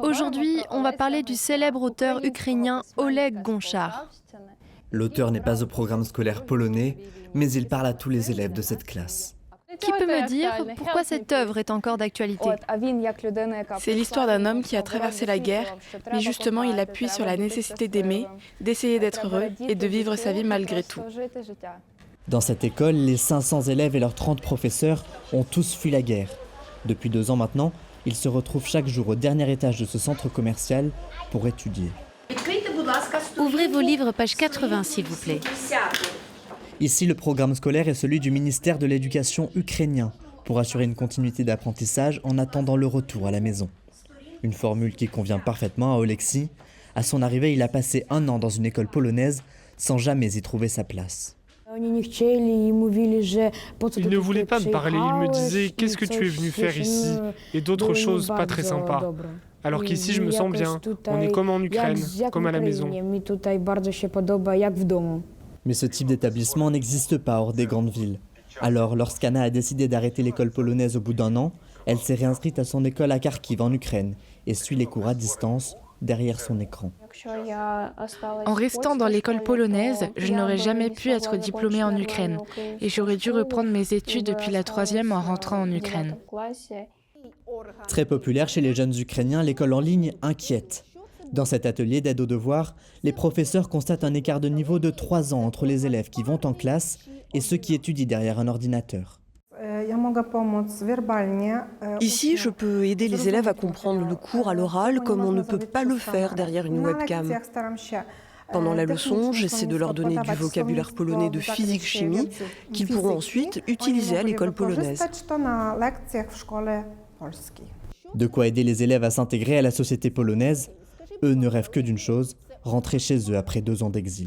Aujourd'hui, on va parler du célèbre auteur ukrainien Oleg Gonchar. L'auteur n'est pas au programme scolaire polonais, mais il parle à tous les élèves de cette classe. Qui peut me dire pourquoi cette œuvre est encore d'actualité? C'est l'histoire d'un homme qui a traversé la guerre, mais justement il appuie sur la nécessité d'aimer, d'essayer d'être heureux et de vivre sa vie malgré tout. Dans cette école, les 500 élèves et leurs 30 professeurs ont tous fui la guerre. Depuis 2 ans maintenant, ils se retrouvent chaque jour au dernier étage de ce centre commercial pour étudier. Ouvrez vos livres, page 80, s'il vous plaît. Ici, le programme scolaire est celui du ministère de l'Éducation ukrainien pour assurer une continuité d'apprentissage en attendant le retour à la maison. Une formule qui convient parfaitement à Oleksiy. À son arrivée, il a passé 1 an dans une école polonaise sans jamais y trouver sa place. Il ne voulait pas me parler, il me disait « Qu'est-ce que tu es venu faire ici ?» et d'autres choses pas très sympas. Alors qu'ici, je me sens bien, on est comme en Ukraine, comme à la maison. Mais ce type d'établissement n'existe pas hors des grandes villes. Alors, lorsqu'Anna a décidé d'arrêter l'école polonaise au bout d'1 an, elle s'est réinscrite à son école à Kharkiv en Ukraine et suit les cours à distance derrière son écran. En restant dans l'école polonaise, je n'aurais jamais pu être diplômée en Ukraine et j'aurais dû reprendre mes études depuis la 3e en rentrant en Ukraine. Très populaire chez les jeunes Ukrainiens, l'école en ligne inquiète. Dans cet atelier d'aide aux devoirs, les professeurs constatent un écart de niveau de 3 ans entre les élèves qui vont en classe et ceux qui étudient derrière un ordinateur. Ici, je peux aider les élèves à comprendre le cours à l'oral comme on ne peut pas le faire derrière une webcam. Pendant la leçon, j'essaie de leur donner du vocabulaire polonais de physique-chimie qu'ils pourront ensuite utiliser à l'école polonaise. De quoi aider les élèves à s'intégrer à la société polonaise. Eux ne rêvent que d'une chose, rentrer chez eux après 2 ans d'exil.